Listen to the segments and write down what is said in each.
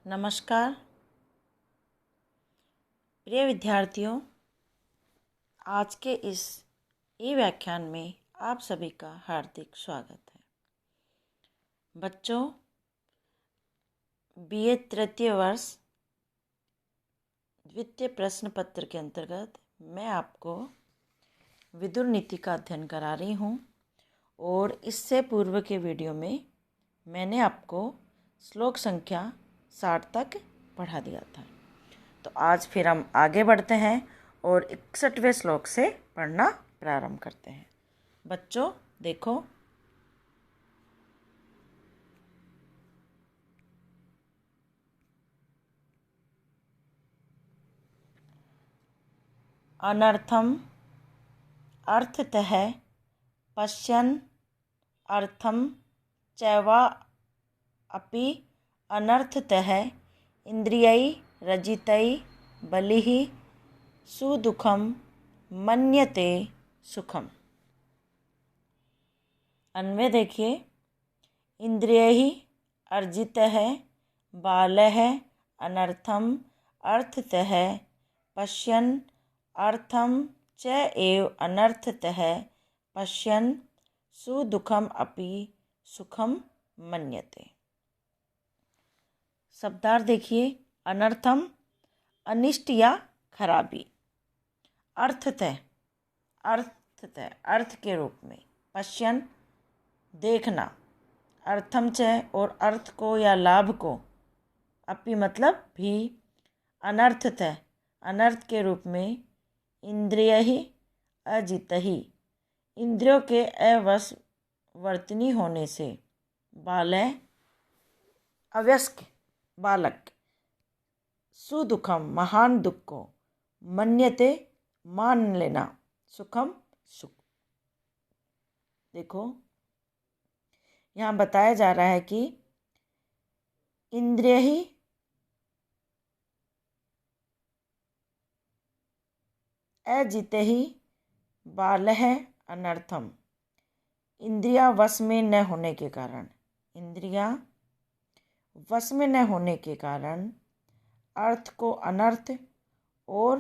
नमस्कार प्रिय विद्यार्थियों, आज के इस ई व्याख्यान में आप सभी का हार्दिक स्वागत है। बच्चों, बीए तृतीय वर्ष द्वितीय प्रश्न पत्र के अंतर्गत मैं आपको विदुर नीति का अध्ययन करा रही हूँ और इससे पूर्व के वीडियो में मैंने आपको श्लोक संख्या 60 तक पढ़ा दिया था। तो आज फिर हम आगे बढ़ते हैं और 61वें श्लोक से पढ़ना प्रारंभ करते हैं। बच्चों देखो, अनर्थम अर्थतः पश्यन् अर्थम चैवा अपि अनर्थतः इंद्रियै रजितै बलिः सुदुःखं मन्यते सुखम। अन्वय देखिए, इंद्रियैः अर्जितः बालः अनर्थम अर्थतः पश्यन् अर्थम च एव अनर्थतः पश्यन् सुदुःखम अपि सुखम मन्यते। शब्दार्थ देखिए, अनर्थम अनिष्ट या खराबी, अर्थतः अर्थ के रूप में, पश्यन देखना, अर्थम च और अर्थ को या लाभ को, अपि मतलब भी, अनर्थतः अनर्थ के रूप में, इंद्रिय ही अजित ही इंद्रियों के अवशवर्तिनी होने से, बालय अवयस्क बालक, सुदुखम महान दुख को, मन्यते मान लेना, सुखम सुख। देखो, यहाँ बताया जा रहा है कि इंद्रिय ही अजिते ही बाल है अनर्थम, इंद्रिया वश में न होने के कारण, इंद्रिया वश में न होने के कारण अर्थ को अनर्थ और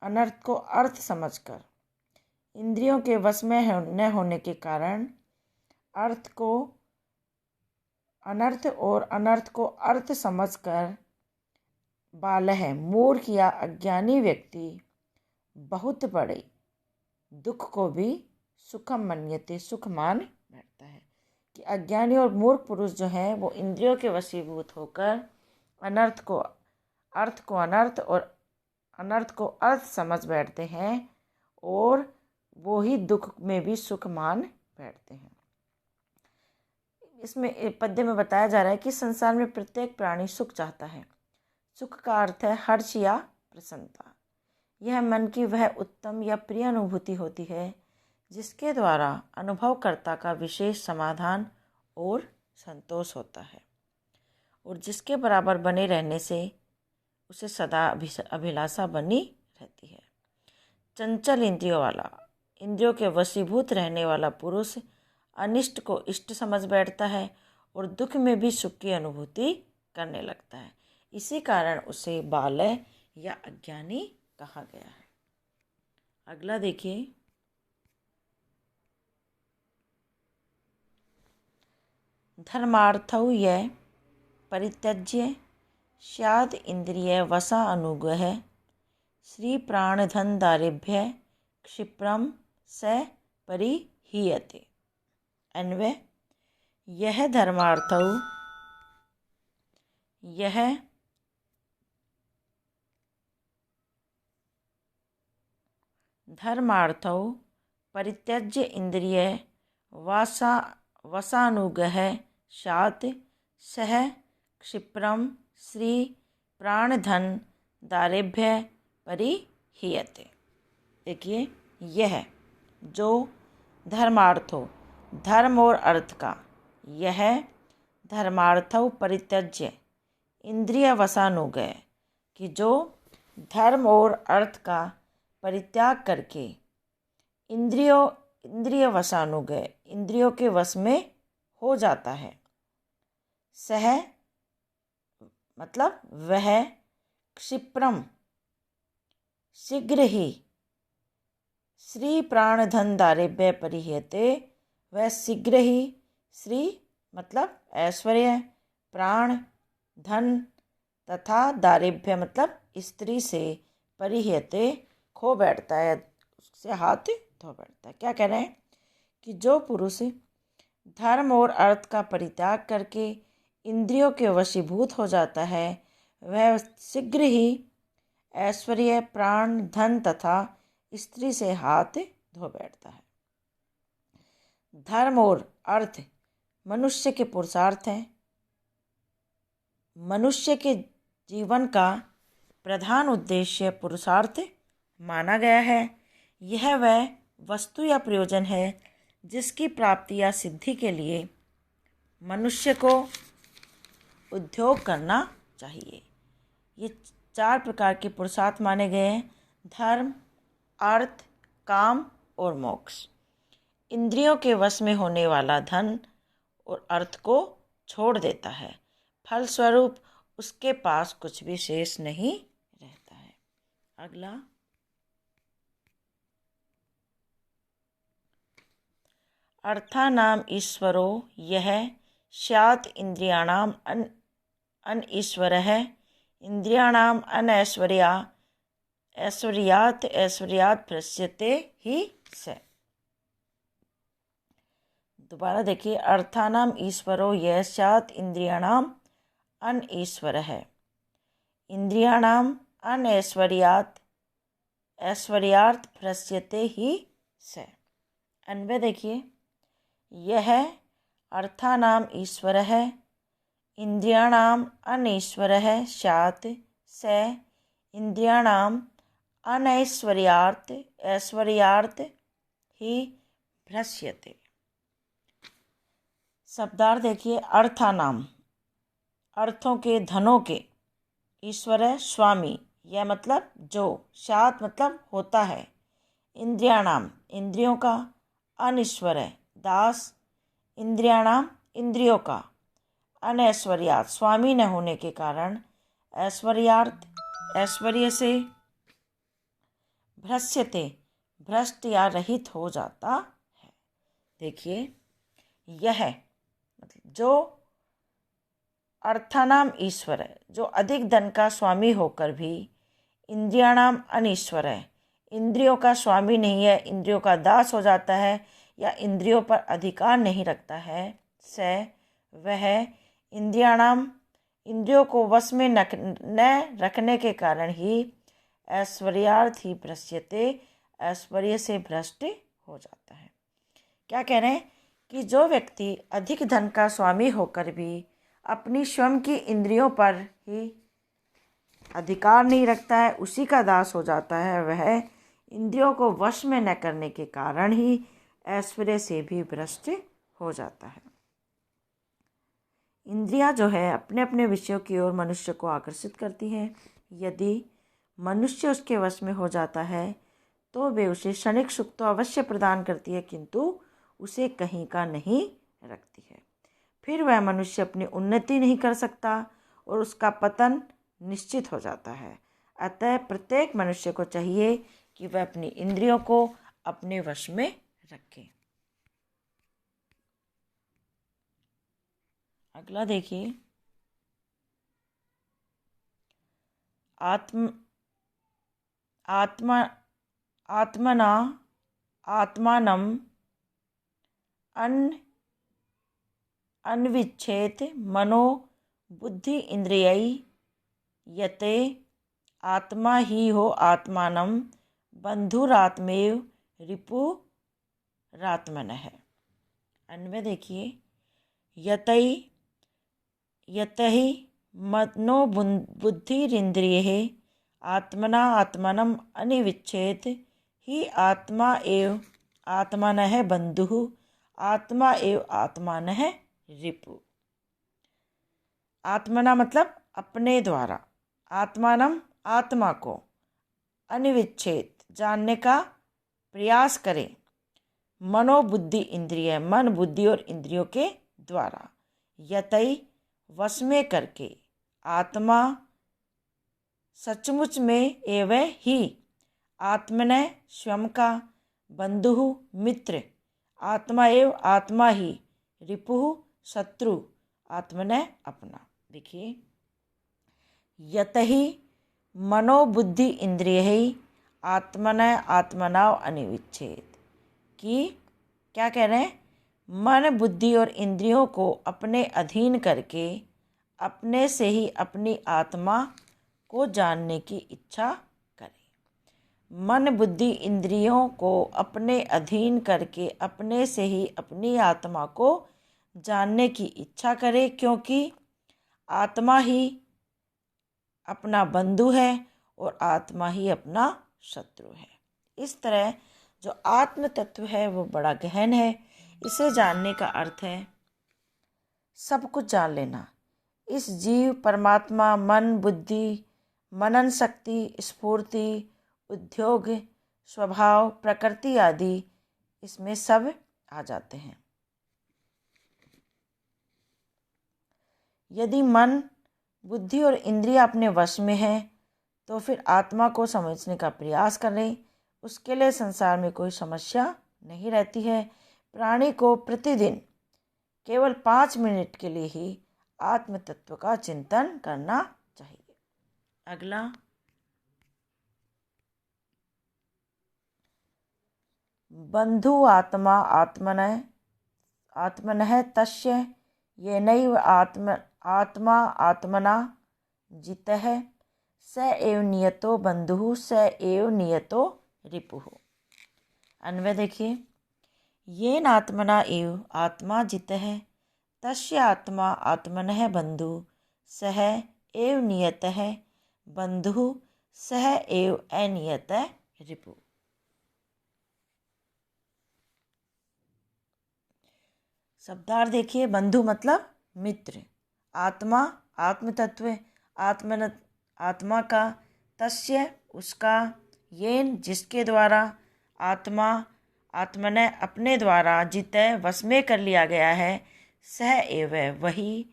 अनर्थ को अर्थ समझकर, इंद्रियों के वश में न होने के कारण अर्थ को अनर्थ और अनर्थ को अर्थ समझकर, बालह मूर्ख या अज्ञानी व्यक्ति बहुत बड़े दुख को भी सुखम मन्यते सुख मान बैठता है। कि अज्ञानी और मूर्ख पुरुष जो हैं वो इंद्रियों के वशीभूत होकर अनर्थ को अनर्थ और अनर्थ को अर्थ समझ बैठते हैं और वो ही दुख में भी सुख मान बैठते हैं। इसमें पद्य में बताया जा रहा है कि संसार में प्रत्येक प्राणी सुख चाहता है। सुख का अर्थ है हर्ष या प्रसन्नता। यह मन की वह उत्तम या प्रिय अनुभूति होती है जिसके द्वारा अनुभवकर्ता का विशेष समाधान और संतोष होता है और जिसके बराबर बने रहने से उसे सदा अभिलाषा बनी रहती है। चंचल इंद्रियों वाला, इंद्रियों के वशीभूत रहने वाला पुरुष अनिष्ट को इष्ट समझ बैठता है और दुख में भी सुख की अनुभूति करने लगता है। इसी कारण उसे बालय या अज्ञानी कहा गया है। अगला देखिए, धर्मार्थौ यह परित्यज्य स्याद इंद्रिय वसा अनुगः श्री प्राणधन दारिभ्य क्षिप्रम स परिहीयते। अन्वय, यह धर्मार्थौ परित्यज्य इंद्रिय वसानुगः स्यात् सह क्षिप्रम श्री प्राणधन दारेभ्य परिहीयते। देखिए, यह जो धर्मार्थो, धर्म और अर्थ का, यह धर्मार्थो परित्यज्य इंद्रिय वसानुगः, कि जो धर्म और अर्थ का परित्याग करके इंद्रिय वशानुगय, इंद्रियों के वश में हो जाता है। सह मतलब वह, क्षिप्रम शीघ्र ही, श्री प्राण धन दारिद्र्य परिह्यते, वह शीघ्र ही, श्री मतलब ऐश्वर्य, प्राण धन तथा दारिद्र्य मतलब स्त्री से, परिह्यते खो बैठता है, उससे हाथ धो बैठता है। क्या कह रहे हैं कि जो पुरुष धर्म और अर्थ का परित्याग करके इंद्रियों के वशीभूत हो जाता है, वह शीघ्र ही ऐश्वर्य, प्राण धन तथा स्त्री से हाथ धो बैठता है। धर्म और अर्थ मनुष्य के पुरुषार्थ हैं। मनुष्य के जीवन का प्रधान उद्देश्य पुरुषार्थ माना गया है। यह वह वस्तु या प्रयोजन है जिसकी प्राप्ति या सिद्धि के लिए मनुष्य को उद्योग करना चाहिए। ये 4 प्रकार के पुरुषार्थ माने गए हैं: धर्म, अर्थ, काम और मोक्ष। इंद्रियों के वश में होने वाला धन और अर्थ को छोड़ देता है, फलस्वरूप उसके पास कुछ भी शेष नहीं रहता है। अगला, अर्थानाम ईश्वरो यह स्यात् इंद्रियाणाम अनईश्वरः इंद्रियाणाम ऐश्वर्यात् भ्रश्यते ही स। दोबारा देखिए, अर्थानाम ईश्वरो यह स्यात् इंद्रियाणाम अनईश्वरः इंद्रियाणाम ऐश्वर्यात् भ्रश्यते ही स। अन्वय देखिए, यह अर्थानाम ईश्वरः इंद्रियाणाम अनईश्वरः स्यात् स इंद्रियाणाम अनैश्वर्यात् ही भ्रश्यते। शब्दार्थ देखिए, अर्थानाम अर्थों के, धनों के, ईश्वर स्वामी, यह मतलब जो, स्यात् मतलब होता है, इंद्रियाणाम इंद्रियों का, अनईश्वर दास, इंद्रियाणाम इंद्रियों का, अनैश्वर्यात् स्वामी न होने के कारण, ऐश्वर्य से, भ्रश्यते भ्रष्ट या रहित हो जाता है। देखिए, यह मतलब जो अर्थानाम ईश्वर है, जो अधिक धन का स्वामी होकर भी इंद्रियाणाम अनईश्वर है, इंद्रियों का स्वामी नहीं है, इंद्रियों का दास हो जाता है या इंद्रियों पर अधिकार नहीं रखता है, स वह इंद्रियाणाम इंद्रियों को वश में न रखने के कारण ही ऐश्वर्यार्थ ही भ्रश्यते ऐश्वर्य से भ्रष्ट हो जाता है। क्या कह रहे हैं कि जो व्यक्ति अधिक धन का स्वामी होकर भी अपनी स्वयं की इंद्रियों पर ही अधिकार नहीं रखता है, उसी का दास हो जाता है, वह इंद्रियों को वश में न करने के कारण ही ऐश्वर्य से भी भ्रष्ट हो जाता है। इंद्रियां जो है अपने अपने विषयों की ओर मनुष्य को आकर्षित करती हैं। यदि मनुष्य उसके वश में हो जाता है तो वे उसे क्षणिक सुख तो अवश्य प्रदान करती है, किंतु उसे कहीं का नहीं रखती है। फिर वह मनुष्य अपनी उन्नति नहीं कर सकता और उसका पतन निश्चित हो जाता है। अतः प्रत्येक मनुष्य को चाहिए कि वह अपनी इंद्रियों को अपने वश में रखे। अगला देखिए, आत्मानम अन्विच्छेत मनो बुद्धि इंद्रियै यते आत्मा ही हो आत्मानम बंधुरात्मेव रिपुरात्मनः। अन्वय देखिए, यतहि मनो बुद्धिरिन्द्रियैः आत्मना आत्मनम् अनिविच्छेत ही आत्मा एव आत्मनः बंधुः आत्मा एव आत्मनः रिपु। आत्मना मतलब अपने द्वारा, आत्मानम आत्मा को, अनिविच्छेद जानने का प्रयास करें, मनोबुद्धि इंद्रिय मन बुद्धि और इंद्रियों के द्वारा, यतई वश में करके, आत्मा सचमुच में एव ही आत्मनः स्वयं का बंधु मित्र, आत्मा एव आत्मा ही रिपुः शत्रु, आत्मनः अपना। देखिए, यतहि मनोबुद्धि इंद्रिय आत्मनः आत्मनाव अनिविच्छेद, कि क्या कह रहे हैं, मन बुद्धि और इंद्रियों को अपने अधीन करके अपने से ही अपनी आत्मा को जानने की इच्छा करें। मन बुद्धि इंद्रियों को अपने अधीन करके अपने से ही अपनी आत्मा को जानने की इच्छा करे, क्योंकि आत्मा ही अपना बंधु है और आत्मा ही अपना शत्रु है। इस तरह जो आत्म तत्व है वो बड़ा गहन है। इसे जानने का अर्थ है सब कुछ जान लेना। इस जीव, परमात्मा, मन, बुद्धि, मनन शक्ति, स्फूर्ति, उद्योग, स्वभाव, प्रकृति आदि इसमें सब आ जाते हैं। यदि मन, बुद्धि और इंद्रिय अपने वश में है तो फिर आत्मा को समझने का प्रयास करें। उसके लिए संसार में कोई समस्या नहीं रहती है। प्राणी को प्रतिदिन केवल 5 मिनट के लिए ही आत्म तत्व का चिंतन करना चाहिए। अगला, बंधु आत्मा आत्मनः तस्य येनैव आत्मा आत्मना जितः स एव नियतो बंधुः स एव नियतो रिपुः। अन्वय देखिए, येन आत्मना एव आत्मा जितः तस्य आत्मा आत्मनः बंधुः सः एव नियतः बंधुः सः एव अनियतः रिपुः। शब्दार्थ देखिए, बंधु मतलब मित्र, आत्मा आत्म तत्व, आत्मा का, तस्य उसका, येन जिसके द्वारा, आत्मा आत्मने अपने द्वारा, जितः वश में कर लिया गया है, सह एव वही,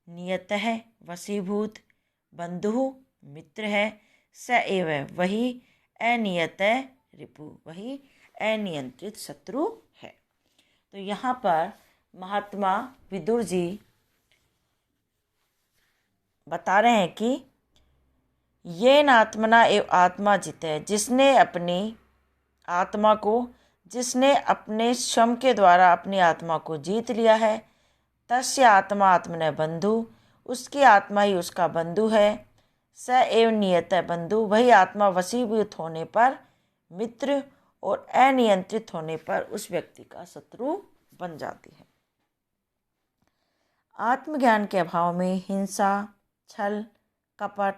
नियतः वशीभूत, बंधु मित्र है, स एव वही, अनियतः रिपु वही अनियंत्रित शत्रु है। तो यहाँ पर महात्मा विदुर जी बता रहे हैं कि येन आत्मना एव आत्मा जिते, जिसने अपनी आत्मा को, जिसने अपने श्रम के द्वारा अपनी आत्मा को जीत लिया है, तस्य आत्मा आत्मने बंधु, उसकी आत्मा ही उसका बंधु है, स एव नियत बंधु, वही आत्मा वशीभूत होने पर मित्र और अनियंत्रित होने पर उस व्यक्ति का शत्रु बन जाती है। आत्मज्ञान के अभाव में हिंसा, छल, कपट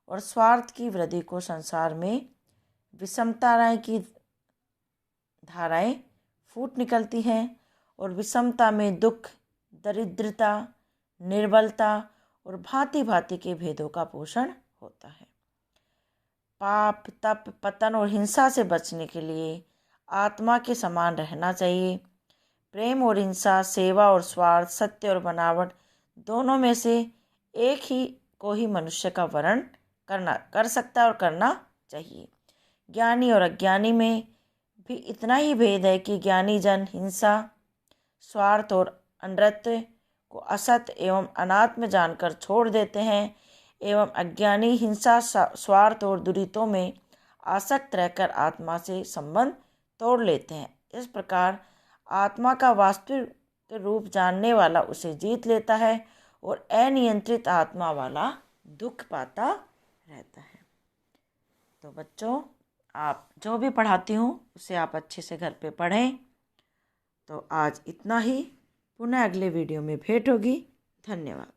और स्वार्थ की वृद्धि को संसार में विषमताएं की धाराएं फूट निकलती हैं और विषमता में दुख, दरिद्रता, निर्बलता और भांति भांति के भेदों का पोषण होता है। पाप, तप, पतन और हिंसा से बचने के लिए आत्मा के समान रहना चाहिए। प्रेम और हिंसा, सेवा और स्वार्थ, सत्य और बनावट, दोनों में से एक ही को ही मनुष्य का वर्ण कर सकता और करना चाहिए। ज्ञानी और अज्ञानी में भी इतना ही भेद है कि ज्ञानी जन हिंसा, स्वार्थ और अनृत्य को असत एवं अनात्म जानकर छोड़ देते हैं, एवं अज्ञानी हिंसा, स्वार्थ और दुरितों में आसक्त रहकर आत्मा से संबंध तोड़ लेते हैं। इस प्रकार आत्मा का वास्तविक रूप जानने वाला उसे जीत लेता है और अनियंत्रित आत्मा वाला दुख पाता रहता है। तो बच्चों, आप जो भी पढ़ाती हूँ उसे आप अच्छे से घर पे पढ़ें। तो आज इतना ही, पुनः अगले वीडियो में भेंट होगी। धन्यवाद।